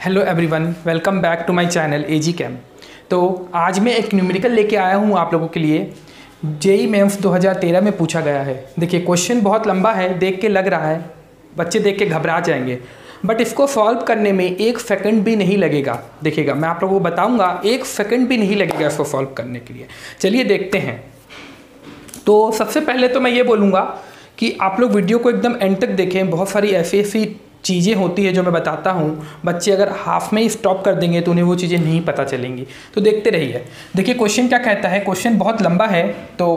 Hello everyone, welcome back to my channel AG cam. तो आज मैं एक न्यूमेरिकल लेके आया हूँ आप लोगों के लिए। जेईई मेंस 2013 में पूछा गया है। देखिए क्वेश्चन बहुत लंबा है, देख के लग रहा है बच्चे देख के घबरा जाएंगे, बट इसको सॉल्व करने में 1 सेकंड भी नहीं लगेगा। देखिएगा, मैं आप लोगों को बताऊँगा, 1 सेकंड भी नहीं लगेगा इसको सॉल्व करने के लिए। चलिए देखते हैं। तो सबसे पहले तो मैं ये बोलूँगा कि आप लोग वीडियो को एकदम एंड तक देखें। बहुत सारी ऐसी चीज़ें होती है जो मैं बताता हूँ, बच्चे अगर हाफ में ही स्टॉप कर देंगे तो उन्हें वो चीज़ें नहीं पता चलेंगी। तो देखते रहिए। देखिए क्वेश्चन क्या कहता है, क्वेश्चन बहुत लंबा है। तो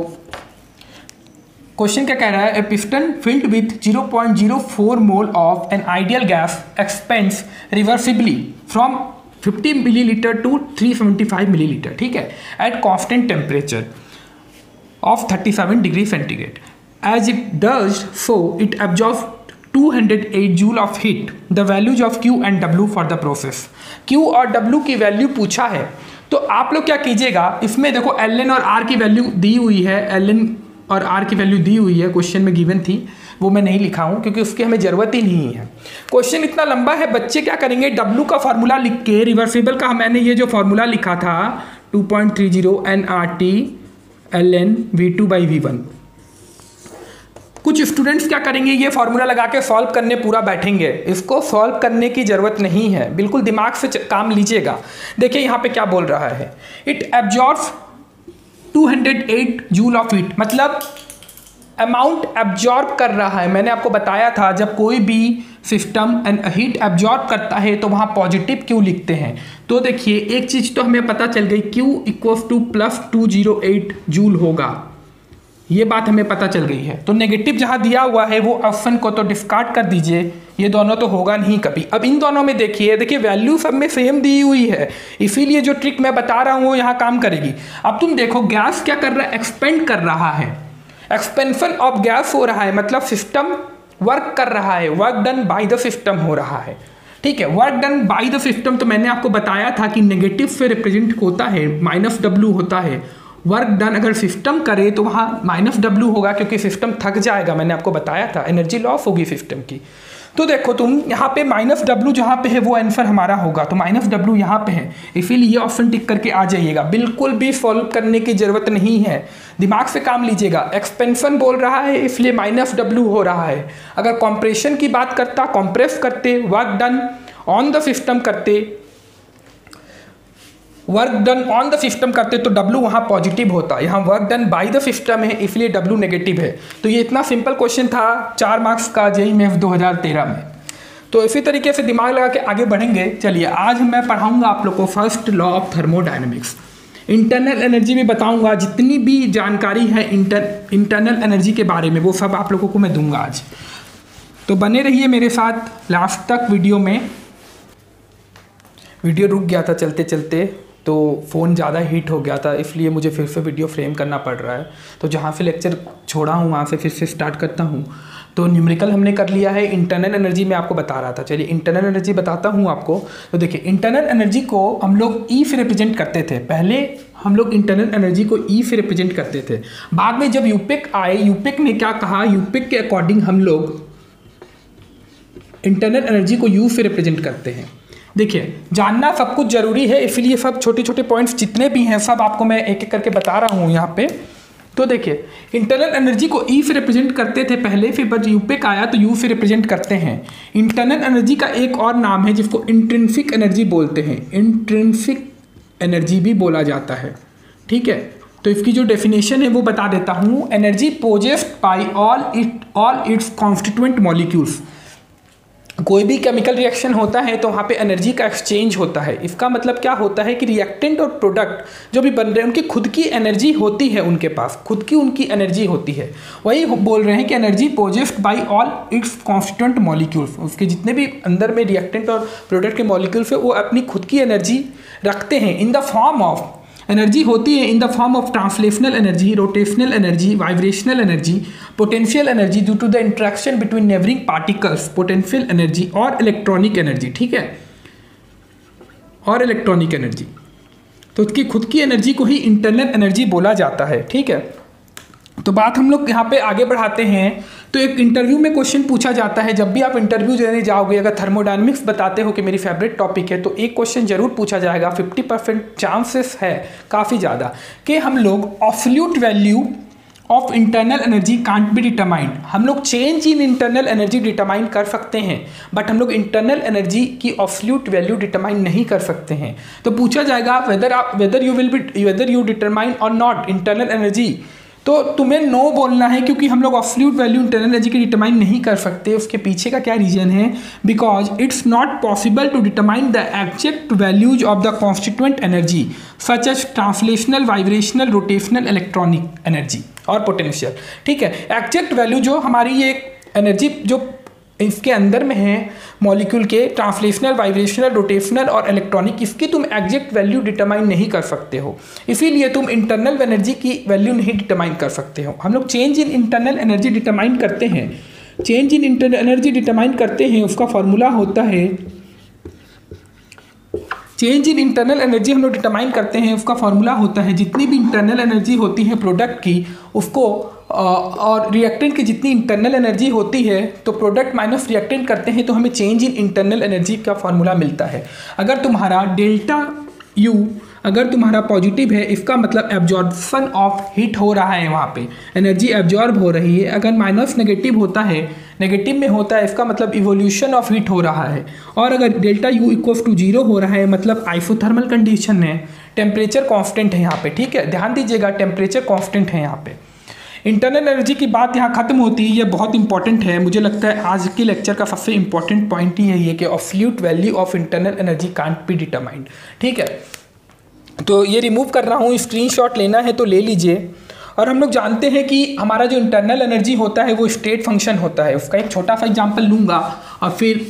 क्वेश्चन क्या कह रहा है, a piston filled with 0.04 mole of an ideal gas expands reversibly from 50 millilitre to 375 millilitre, ठीक है, at constant temperature of 37 degree centigrade. As it does so, it absorbs 208 joule of heat. The values of Q and W for the process. Q और W की value पूछा है, तो आप लोग क्या कीजिएगा, इसमें देखो Ln और R की वैल्यू दी हुई है। Ln और R की वैल्यू दी हुई है, क्वेश्चन में गिवन थी, वो मैं नहीं लिखा हूँ क्योंकि उसकी हमें ज़रूरत ही नहीं है। क्वेश्चन इतना लंबा है, बच्चे क्या करेंगे, W का फार्मूला लिख के, रिवर्सिबल का मैंने ये जो फार्मूला लिखा था 2.30 nRT ln v2 by v1। कुछ स्टूडेंट्स क्या करेंगे, ये फॉर्मूला लगा के सॉल्व करने पूरा बैठेंगे। इसको सॉल्व करने की ज़रूरत नहीं है, बिल्कुल दिमाग से काम लीजिएगा। देखिए यहाँ पे क्या बोल रहा है, it absorbs 208 joule of heat, मतलब अमाउंट एब्जॉर्ब कर रहा है। मैंने आपको बताया था जब कोई भी सिस्टम हीट एब्जॉर्ब करता है तो वहाँ पॉजिटिव क्यू लिखते हैं। तो देखिए एक चीज़ तो हमें पता चल गई, Q equals two plus 208 joule होगा, ये बात हमें पता चल गई है। तो नेगेटिव जहाँ दिया हुआ है वो ऑप्शन को तो डिस्कार्ड कर दीजिए, ये दोनों तो होगा नहीं कभी। अब इन दोनों में देखिए वैल्यू सब में सेम दी हुई है, इसीलिए जो ट्रिक मैं बता रहा हूँ वो यहाँ काम करेगी। अब तुम देखो गैस क्या कर रहा है, एक्सपेंड कर रहा है, एक्सपेंशन ऑफ गैस हो रहा है, मतलब सिस्टम वर्क कर रहा है, work done by the system हो रहा है, ठीक है। Work done by the system तो मैंने आपको बताया था कि नेगेटिव से रिप्रेजेंट होता है, -W होता है। वर्क डन अगर सिस्टम करे तो वहाँ -W होगा क्योंकि सिस्टम थक जाएगा, मैंने आपको बताया था, एनर्जी लॉस होगी सिस्टम की। तो देखो तुम यहाँ पे -W जहाँ पे है वो आंसर हमारा होगा, तो -W यहाँ पे है, इसीलिए ये ऑप्शन टिक करके आ जाइएगा। बिल्कुल भी सॉल्व करने की जरूरत नहीं है, दिमाग से काम लीजिएगा। एक्सपेंशन बोल रहा है इसलिए -W हो रहा है। अगर कॉम्प्रेशन की बात करता, कॉम्प्रेस करते, work done on the system करते, work done on the system करते तो W वहाँ पॉजिटिव होता। यहाँ work done by the system है इसलिए W नेगेटिव है। तो ये इतना सिंपल क्वेश्चन था 4 मार्क्स का जेईई मेंस 2013 में। तो इसी तरीके से दिमाग लगा के आगे बढ़ेंगे। चलिए आज मैं पढ़ाऊँगा आप लोग को first law of thermodynamics, internal energy भी बताऊँगा, जितनी भी जानकारी है इंटरनल एनर्जी के बारे में वो सब आप लोगों को मैं दूंगा आज। तो बने रहिए मेरे साथ लास्ट तक वीडियो में। वीडियो रुक गया था चलते चलते, तो फ़ोन ज़्यादा हीट हो गया था, इसलिए मुझे फिर से वीडियो फ्रेम करना पड़ रहा है। तो जहाँ से लेक्चर छोड़ा हूँ वहाँ से फिर से स्टार्ट करता हूँ। तो न्यूमेरिकल हमने कर लिया है, इंटरनल एनर्जी में आपको बता रहा था। चलिए इंटरनल एनर्जी बताता हूँ आपको। तो देखिए इंटरनल एनर्जी को हम लोग ई से रिप्रेजेंट करते थे। पहले हम लोग इंटरनल एनर्जी को ई से रिप्रेजेंट करते थे। बाद में जब यूपेक आए, यूपेक ने क्या कहा, यूपेक के अकॉर्डिंग हम लोग इंटरनल एनर्जी को यू से रिप्रेजेंट करते हैं। देखिए जानना सब कुछ जरूरी है, इसलिए सब छोटे छोटे पॉइंट्स जितने भी हैं सब आपको मैं एक एक करके बता रहा हूँ यहाँ पे। तो देखिए इंटरनल एनर्जी को ई से रिप्रेजेंट करते थे पहले, फिर बस यूपेक आया तो यू से रिप्रेजेंट करते हैं। इंटरनल एनर्जी का एक और नाम है जिसको इंट्रिंसिक एनर्जी बोलते हैं, इंट्रिंसिक एनर्जी भी बोला जाता है, ठीक है। तो इसकी जो डेफिनेशन है वो बता देता हूँ, energy possessed by all it's constituent molecules. कोई भी केमिकल रिएक्शन होता है तो वहाँ पे एनर्जी का एक्सचेंज होता है। इसका मतलब क्या होता है कि रिएक्टेंट और प्रोडक्ट जो भी बन रहे हैं उनकी खुद की एनर्जी होती है, उनके पास खुद की उनकी एनर्जी होती है। वही बोल रहे हैं कि energy possessed by all it's constituent molecules, उसके जितने भी अंदर में रिएक्टेंट और प्रोडक्ट के मॉलिक्यूल्स है वो अपनी खुद की एनर्जी रखते हैं in the form of, energy होती है in the form of translational energy, rotational energy, vibrational energy, potential energy due to the interaction between neighbouring particles, potential energy और इलेक्ट्रॉनिक एनर्जी, ठीक है, और इलेक्ट्रॉनिक एनर्जी। तो उसकी खुद की एनर्जी को ही इंटरनल एनर्जी बोला जाता है, ठीक है। तो बात हम लोग यहाँ पे आगे बढ़ाते हैं। तो एक इंटरव्यू में क्वेश्चन पूछा जाता है, जब भी आप इंटरव्यू देने जाओगे, अगर थर्मोडायनेमिक्स बताते हो कि मेरी फेवरेट टॉपिक है, तो एक क्वेश्चन जरूर पूछा जाएगा, 50% चांसेस है काफ़ी ज़्यादा, कि हम लोग absolute value of internal energy can't be determined. हम लोग change in internal energy determine कर सकते हैं, बट हम लोग इंटरनल एनर्जी की एब्सोल्यूट वैल्यू डिटरमाइन नहीं कर सकते हैं। तो पूछा जाएगा वेदर यू डिटरमाइन और नॉट इंटरनल एनर्जी, तो तुम्हें नो बोलना है, क्योंकि हम लोग एब्सोल्यूट वैल्यू इंटरनल एनर्जी की डिटरमाइन नहीं कर सकते। उसके पीछे का क्या रीजन है? Because it's not possible to determine the exact values of the constituent energy such as translational, vibrational, rotational, electronic energy और पोटेंशियल। ठीक है, एग्जैक्ट वैल्यू जो हमारी ये एनर्जी जो इसके अंदर में है मॉलिक्यूल के, ट्रांसलेशनल, वाइब्रेशनल, रोटेशनल और इलेक्ट्रॉनिक, इसकी तुम एग्जैक्ट वैल्यू डिटरमाइन नहीं कर सकते हो, इसीलिए तुम इंटरनल एनर्जी की वैल्यू नहीं डिटरमाइन कर सकते हो। हम लोग change in internal energy determine करते हैं, change in internal energy determine करते हैं, उसका फॉर्मूला होता है, चेंज इन इंटरनल एनर्जी हम लोग डिटरमाइन करते हैं, उसका फॉर्मूला होता है, जितनी भी इंटरनल एनर्जी होती है प्रोडक्ट की, उसको और रिएक्टेंट की जितनी इंटरनल एनर्जी होती है, तो प्रोडक्ट माइनस रिएक्टेंट करते हैं, तो हमें चेंज इन इंटरनल एनर्जी का फॉर्मूला मिलता है। अगर तुम्हारा डेल्टा यू अगर तुम्हारा पॉजिटिव है, इसका मतलब एब्जॉर्प्शन ऑफ हीट हो रहा है, वहाँ पे एनर्जी एब्जॉर्ब हो रही है। अगर माइनस नेगेटिव होता है, नेगेटिव में होता है, इसका मतलब इवोल्यूशन ऑफ हीट हो रहा है। और अगर डेल्टा यू इक्वल टू 0 हो रहा है, मतलब आइसोथर्मल कंडीशन है, टेम्परेचर कांस्टेंट है यहाँ पे। ठीक है, ध्यान दीजिएगा, टेम्परेचर कांस्टेंट है यहाँ पे। इंटरनल एनर्जी की बात यहाँ खत्म होती है, ये बहुत इंपॉर्टेंट है। मुझे लगता है आज के लेक्चर का सबसे इंपॉर्टेंट पॉइंट ही यही है कि absolute value of internal energy can't be determined. ठीक है, तो ये रिमूव कर रहा हूँ, स्क्रीनशॉट लेना है तो ले लीजिए। और हम लोग जानते हैं कि हमारा जो इंटरनल एनर्जी होता है वो स्टेट फंक्शन होता है। उसका एक छोटा सा एग्जाम्पल लूँगा और फिर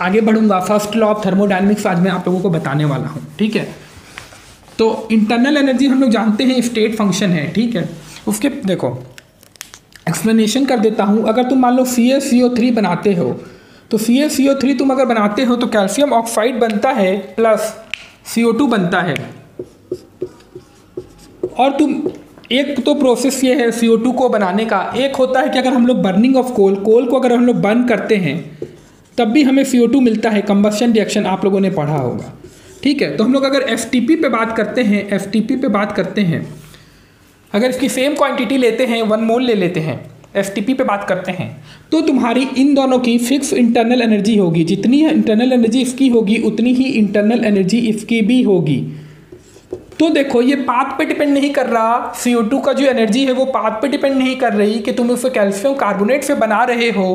आगे बढ़ूँगा। फर्स्ट लॉ ऑफ थर्मोडायनेमिक्स आज मैं आप लोगों को बताने वाला हूँ। ठीक है, तो इंटरनल एनर्जी हम लोग जानते हैं स्टेट फंक्शन है। ठीक है, उसके देखो एक्सप्लेनेशन कर देता हूँ। अगर तुम मान लो CaCO3 बनाते हो, तो CaCO3 तुम अगर बनाते हो तो कैल्शियम ऑक्साइड बनता है प्लस CO2 बनता है। और तुम एक तो प्रोसेस ये है CO2 को बनाने का, एक होता है कि अगर हम लोग बर्निंग ऑफ कोल को अगर हम लोग बर्न करते हैं तब भी हमें CO2 मिलता है, कंबस्शन रिएक्शन आप लोगों ने पढ़ा होगा। ठीक है, तो हम लोग अगर FTP पे बात करते हैं, FTP पे बात करते हैं, अगर इसकी सेम क्वांटिटी लेते हैं, 1 मोल ले लेते हैं, FTP पे बात करते हैं, तो तुम्हारी इन दोनों की फिक्स इंटरनल एनर्जी होगी। जितनी इंटरनल एनर्जी इसकी होगी उतनी ही इंटरनल एनर्जी इसकी भी होगी। तो देखो ये पाथ पे डिपेंड नहीं कर रहा, CO2 का जो एनर्जी है वो पाथ पे डिपेंड नहीं कर रही कि तुम उसे कैल्शियम कार्बोनेट से बना रहे हो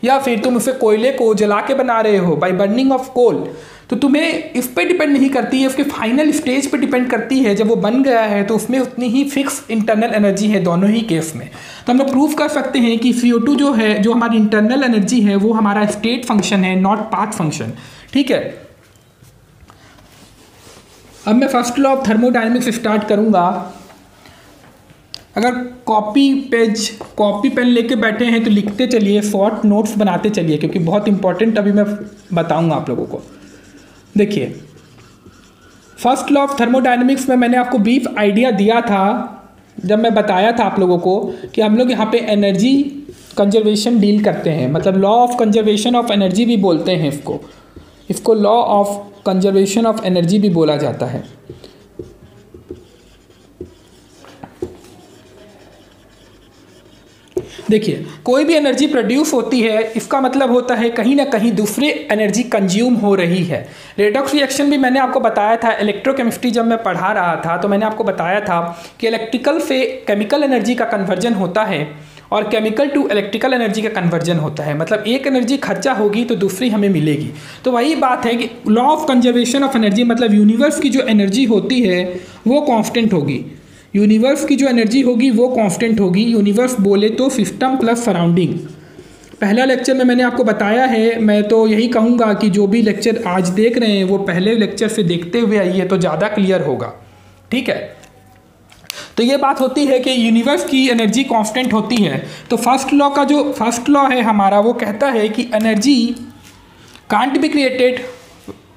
या फिर तुम उसे कोयले को जला के बना रहे हो बाय बर्निंग ऑफ कोल। तो तुम्हें इस पे डिपेंड नहीं करती है, उसके फाइनल स्टेज पे डिपेंड करती है। जब वो बन गया है तो उसमें उतनी ही फिक्स इंटरनल एनर्जी है दोनों ही केस में। तो हम लोग प्रूव कर सकते हैं कि CO2 जो है, जो हमारी इंटरनल एनर्जी है, वो हमारा स्टेट फंक्शन है, नॉट पाथ फंक्शन। ठीक है, अब मैं first law of thermodynamics start करूंगा। अगर कॉपी पेन लेके बैठे हैं तो लिखते चलिए, शॉर्ट नोट्स बनाते चलिए, क्योंकि बहुत इंपॉर्टेंट अभी मैं बताऊंगा आप लोगों को। देखिए, फर्स्ट लॉ ऑफ थर्मोडायनेमिक्स में मैंने आपको ब्रीफ आइडिया दिया था जब मैं बताया था आप लोगों को कि हम लोग यहाँ पे एनर्जी कंजर्वेशन डील करते हैं, मतलब law of conservation of energy भी बोलते हैं इसको law of conservation of energy भी बोला जाता है। देखिए, कोई भी एनर्जी प्रोड्यूस होती है, इसका मतलब होता है कहीं ना कहीं दूसरी एनर्जी कंज्यूम हो रही है। रेडॉक्स रिएक्शन भी मैंने आपको बताया था, इलेक्ट्रोकेमिस्ट्री जब मैं पढ़ा रहा था तो मैंने आपको बताया था कि इलेक्ट्रिकल से केमिकल एनर्जी का कन्वर्जन होता है और केमिकल टू इलेक्ट्रिकल एनर्जी का कन्वर्जन होता है। मतलब एक एनर्जी खर्चा होगी तो दूसरी हमें मिलेगी। तो वही बात है कि law of conservation of energy मतलब यूनिवर्स की जो एनर्जी होती है वो कांस्टेंट होगी। यूनिवर्स की जो एनर्जी होगी वो कांस्टेंट होगी। यूनिवर्स बोले तो सिस्टम प्लस सराउंडिंग। पहला लेक्चर में मैंने आपको बताया है, मैं तो यही कहूँगा कि जो भी लेक्चर आज देख रहे हैं वो पहले लेक्चर से देखते हुए आइए तो ज़्यादा क्लियर होगा। ठीक है, तो ये बात होती है कि यूनिवर्स की एनर्जी कांस्टेंट होती है। तो फर्स्ट लॉ है हमारा, वो कहता है कि energy can't be created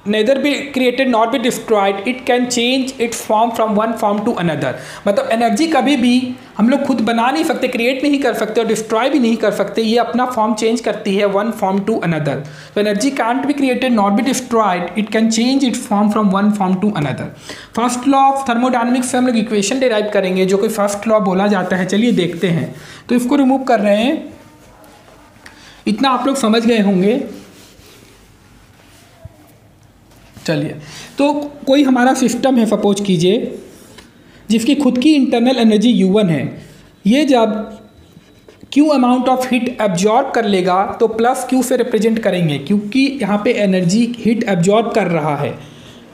neither be created not be destroyed, it can change its form from one form to another. मतलब एनर्जी कभी भी हम लोग खुद बना नहीं सकते, क्रिएट नहीं कर सकते और डिस्ट्रॉय भी नहीं कर सकते, ये अपना फॉर्म चेंज करती है वन फॉर्म टू अनदर। तो energy can't be created not be destroyed, it can change its form from one form to another. First law of thermodynamics से हम लोग इक्वेशन डिराइव करेंगे जो कि फर्स्ट लॉ बोला जाता है। चलिए देखते हैं। तो इसको रिमूव कर रहे हैं, इतना आप लोग समझ गए होंगे। चलिए, तो कोई हमारा सिस्टम है सपोज कीजिए जिसकी खुद की इंटरनल एनर्जी U1 है। ये जब Q amount of heat absorb कर लेगा तो प्लस Q से रिप्रेजेंट करेंगे, क्योंकि यहाँ पे एनर्जी हीट एब्जॉर्ब कर रहा है।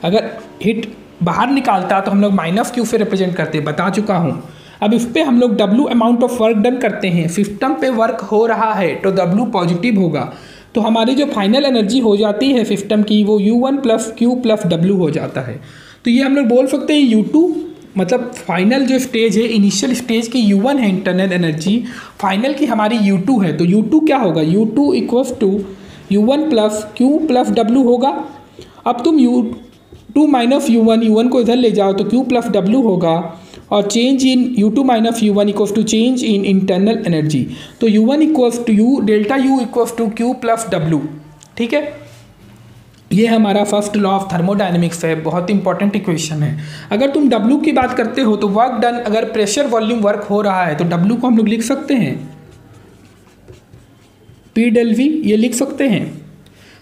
अगर हीट बाहर निकालता तो हम लोग माइनस Q से रिप्रेजेंट करते, बता चुका हूँ। अब इस पर हम लोग W amount of work done करते हैं, सिस्टम पे वर्क हो रहा है तो W पॉजिटिव होगा, तो हमारी जो फाइनल एनर्जी हो जाती है सिस्टम की वो U1 plus Q plus W हो जाता है। तो ये हम लोग बोल सकते हैं U2, मतलब फाइनल जो स्टेज है, इनिशियल स्टेज की U1 है इंटरनल एनर्जी, फाइनल की हमारी U2 है। तो U2 क्या होगा, U2 equals to U1 plus Q plus W होगा। अब तुम U2 माइनस U1 को इधर ले जाओ तो Q प्लस W होगा, और change in U2 minus U1 equals to change in internal energy. तो U1 equals to U delta U equals to Q plus W। ठीक है, ये हमारा फर्स्ट लॉ ऑफ थर्मोडायनेमिक्स है, बहुत इंपॉर्टेंट इक्वेशन है। अगर तुम W की बात करते हो तो वर्क डन, अगर प्रेशर वॉल्यूम वर्क हो रहा है तो W को हम लोग लिख सकते हैं P डेल V, ये लिख सकते हैं।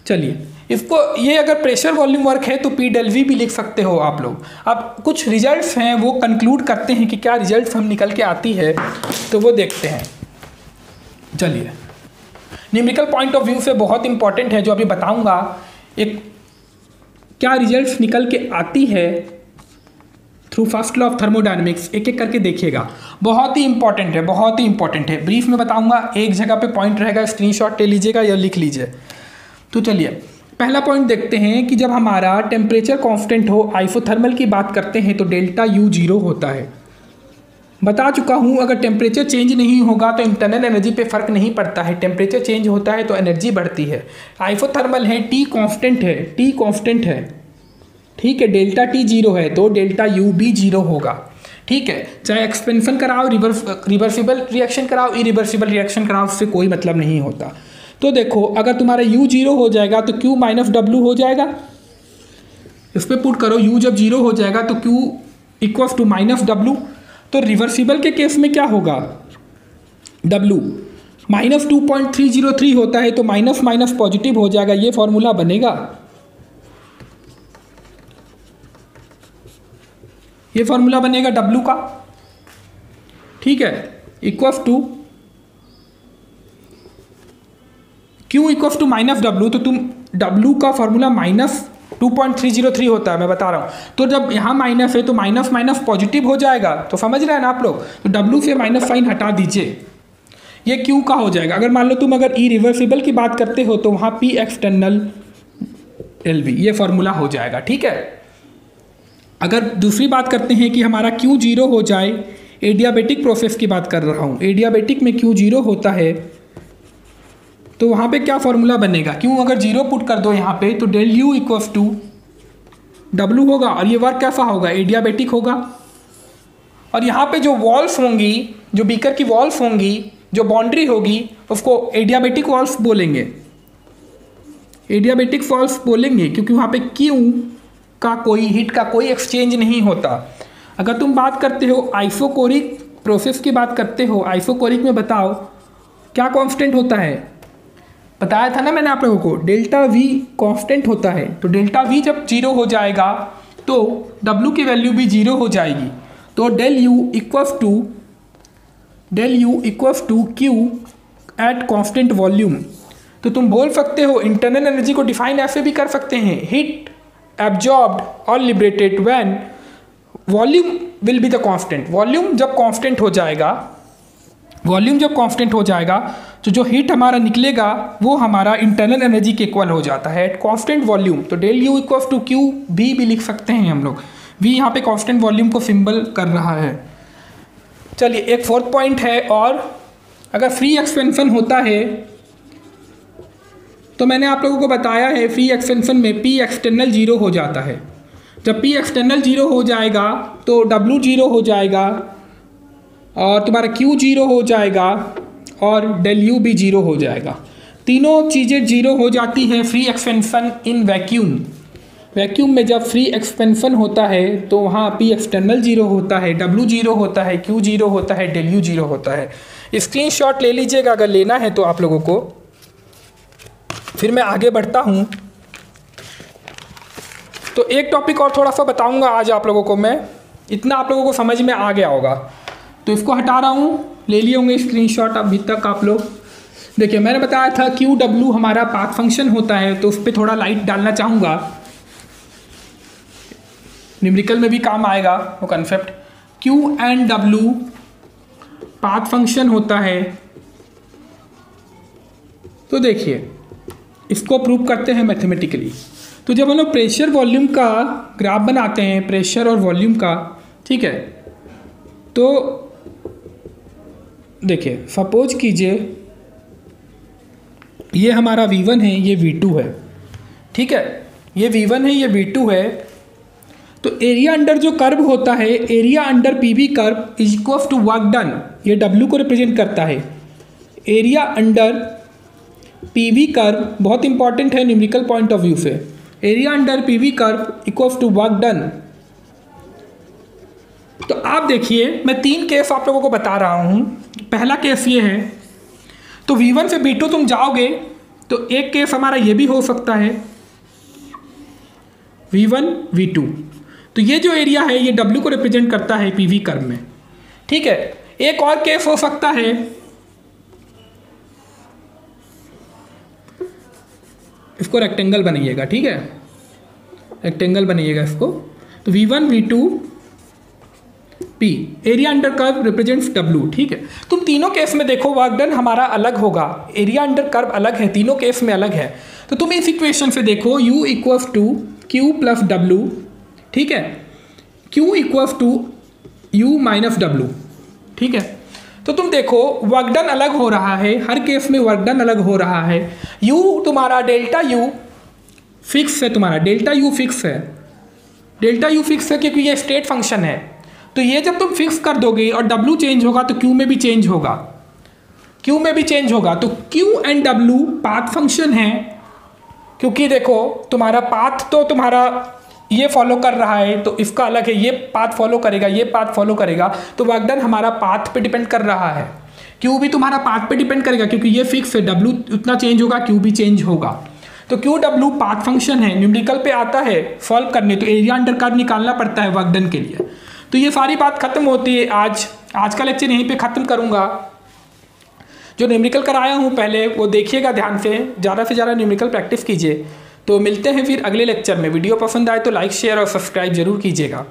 चलिए, इसको ये अगर प्रेशर वॉल्यूम वर्क है तो P डेल V भी लिख सकते हो आप लोग। अब कुछ रिजल्ट्स हैं वो कंक्लूड करते हैं कि क्या रिजल्ट्स हम निकल के आती है, तो वो देखते हैं। चलिए, न्यूमेरिकल पॉइंट ऑफ व्यू से बहुत इंपॉर्टेंट है जो अभी बताऊंगा। एक क्या रिजल्ट्स निकल के आती है through first law of thermodynamics, एक एक करके देखिएगा। बहुत ही इंपॉर्टेंट है, बहुत ही इंपॉर्टेंट है। ब्रीफ में बताऊंगा, एक जगह पे पॉइंट रहेगा, स्क्रीनशॉट ले लीजिएगा या लिख लीजिए। तो चलिए, पहला पॉइंट देखते हैं कि जब हमारा टेम्परेचर कांस्टेंट हो, आइसोथर्मल की बात करते हैं तो डेल्टा U 0 होता है। बता चुका हूँ, अगर टेम्परेचर चेंज नहीं होगा तो इंटरनल एनर्जी पे फर्क नहीं पड़ता है, टेम्परेचर चेंज होता है तो एनर्जी बढ़ती है। आइसोथर्मल है, T कांस्टेंट है, T कांस्टेंट है, ठीक है, डेल्टा T 0 है तो डेल्टा U भी 0 होगा। ठीक है, चाहे एक्सपेंशन कराओ, रिवर्सिबल रिएक्शन कराओ, इरिवर्सिबल रिएक्शन कराओ, उससे कोई मतलब नहीं होता। तो देखो, अगर तुम्हारा U 0 हो जाएगा तो Q माइनस W हो जाएगा। इस पर पुट करो, U जब 0 हो जाएगा तो Q equals to minus W। तो रिवर्सिबल के केस में क्या होगा, W माइनस 2.303 होता है तो माइनस माइनस पॉजिटिव हो जाएगा, ये फॉर्मूला बनेगा। ये फॉर्मूला बनेगा W का, ठीक है, equals to Q equals to minus W। तो तुम W का फॉर्मूला माइनस 2.303 होता है, मैं बता रहा हूँ। तो जब यहाँ माइनस है तो माइनस माइनस पॉजिटिव हो जाएगा, तो समझ रहे हैं ना आप लोग। तो W से माइनस साइन हटा दीजिए, ये Q का हो जाएगा। अगर मान लो तुम अगर इरिवर्सिबल की बात करते हो तो वहाँ P एक्सटर्नल एल वी, ये फॉर्मूला हो जाएगा। ठीक है, अगर दूसरी बात करते हैं कि हमारा Q 0 हो जाए, एडियाबेटिक प्रोसेस की बात कर रहा हूँ, एडियाबेटिक में Q 0 होता है तो वहाँ पे क्या फॉर्मूला बनेगा, Q अगर 0 पुट कर दो यहाँ पे तो del U equals to W होगा, और ये वर्क कैसा होगा, एडियाबेटिक होगा। और यहाँ पे जो वॉल्स होंगी, जो बीकर की वॉल्स होंगी, जो बाउंड्री होगी, उसको एडियाबेटिक वॉल्स बोलेंगे, एडियाबेटिक वॉल्स बोलेंगे, क्योंकि वहाँ पे Q का कोई हीट का कोई एक्सचेंज नहीं होता। अगर तुम बात करते हो आइसोकोरिक प्रोसेस की बात करते हो, आइसोकोरिक में बताओ क्या कांस्टेंट होता है, बताया था ना मैंने आप लोगों को, डेल्टा V कांस्टेंट होता है। तो डेल्टा V जब 0 हो जाएगा तो W की वैल्यू भी 0 हो जाएगी। तो del U equals to Q at constant volume. तो तुम बोल सकते हो, इंटरनल एनर्जी को डिफाइन ऐसे भी कर सकते हैं, हीट एब्जॉर्ब्ड और liberated when volume will be the constant. Volume जब कांस्टेंट हो जाएगा, तो जो हीट हमारा निकलेगा वो हमारा इंटरनल एनर्जी के इक्वल हो जाता है एट कांस्टेंट वॉल्यूम। तो del U equals to Q भी लिख सकते हैं हम लोग, V यहाँ पे कांस्टेंट वॉल्यूम को सिंबल कर रहा है। चलिए, एक फोर्थ पॉइंट है, और अगर फ्री एक्सपेंशन होता है तो मैंने आप लोगों को बताया है फ्री एक्सटेंशन में पी एक्सटर्नल 0 हो जाता है। जब पी एक्सटर्नल 0 हो जाएगा तो डब्ल्यू 0 हो जाएगा और तुम्हारा क्यू 0 हो जाएगा और डेल यू भी 0 हो जाएगा। तीनों चीज़ें 0 हो जाती हैं free expansion in vacuum. Vacuum में जब फ्री एक्सपेंशन होता है तो वहाँ पी एक्सटर्नल 0 होता है, डब्ल्यू 0 होता है, क्यू 0 होता है, डेल यू 0 होता है। स्क्रीनशॉट ले लीजिएगा अगर लेना है तो आप लोगों को। फिर मैं आगे बढ़ता हूँ। तो एक टॉपिक और थोड़ा सा बताऊँगा आज आप लोगों को मैं, इतना आप लोगों को समझ में आ गया होगा। तो इसको हटा रहा हूँ, ले लिए होंगे स्क्रीनशॉट अभी तक आप लोग। देखिए मैंने बताया था क्यू डब्ल्यू हमारा पाथ फंक्शन होता है, तो उस पर थोड़ा लाइट डालना चाहूँगा, न्यूमेरिकल में भी काम आएगा वो concept. Q and W path function होता है। तो देखिए इसको प्रूव करते हैं मैथमेटिकली। तो जब हम लोग प्रेशर वॉल्यूम का ग्राफ बनाते हैं, प्रेशर और वॉल्यूम का, ठीक है, तो देखिए सपोज कीजिए ये हमारा V1 है, ये V2 है, ठीक है, ये V1 है, ये V2 है। तो एरिया अंडर जो कर्व होता है, area under PV curve is equal to work done, ये W को रिप्रेजेंट करता है। एरिया अंडर PV कर्व बहुत इंपॉर्टेंट है न्यूमेरिकल पॉइंट ऑफ व्यू से। Area under PV curve equal to work done. तो आप देखिए मैं 3 केस आप लोगों को बता रहा हूँ। पहला केस ये है, तो V1 से V2 तुम जाओगे तो एक केस हमारा ये भी हो सकता है V1 V2। तो ये जो एरिया है ये W को रिप्रेजेंट करता है PV कर्व में, ठीक है। एक और केस हो सकता है, इसको रेक्टेंगल बनाइएगा, ठीक है, रेक्टेंगल बनाइएगा इसको। तो V1 V2 P area under curve represents W, ठीक है। तुम तीनों केस में देखो वर्क डन हमारा अलग होगा, एरिया अंडर कर्व अलग है, तीनों केस में अलग है। तो तुम इस इक्वेशन से देखो U equals to Q plus W, ठीक है, Q equals to U minus W, ठीक है। तो तुम देखो वर्क डन अलग हो रहा है, हर केस में वर्क डन अलग हो रहा है। U तुम्हारा डेल्टा U फिक्स है, तुम्हारा डेल्टा U फिक्स है, डेल्टा U फिक्स है क्योंकि ये स्टेट फंक्शन है। तो ये जब तुम फिक्स कर दोगे और W चेंज होगा तो Q में भी चेंज होगा, Q में भी चेंज होगा। तो Q and W path function है, क्योंकि देखो तुम्हारा पाथ तो तुम्हारा ये फॉलो कर रहा है तो इसका अलग है, ये पाथ फॉलो करेगा, ये पाथ फॉलो करेगा। तो वर्क डन हमारा पाथ पे डिपेंड कर रहा है, Q भी तुम्हारा पाथ पे डिपेंड करेगा क्योंकि ये फिक्स है, W उतना चेंज होगा, Q भी चेंज होगा। तो Q W पाथ फंक्शन है, न्यूमेरिकल पे आता है सॉल्व करने, तो एरिया अंडर कर्व निकालना पड़ता है वर्क डन के लिए। तो ये सारी बात खत्म होती है। आज का लेक्चर यहीं पे ख़त्म करूँगा। जो न्यूमेरिकल कराया हूँ पहले वो देखिएगा ध्यान से ज़्यादा न्यूमेरिकल प्रैक्टिस कीजिए। तो मिलते हैं फिर अगले लेक्चर में। वीडियो पसंद आए तो लाइक शेयर और सब्सक्राइब जरूर कीजिएगा।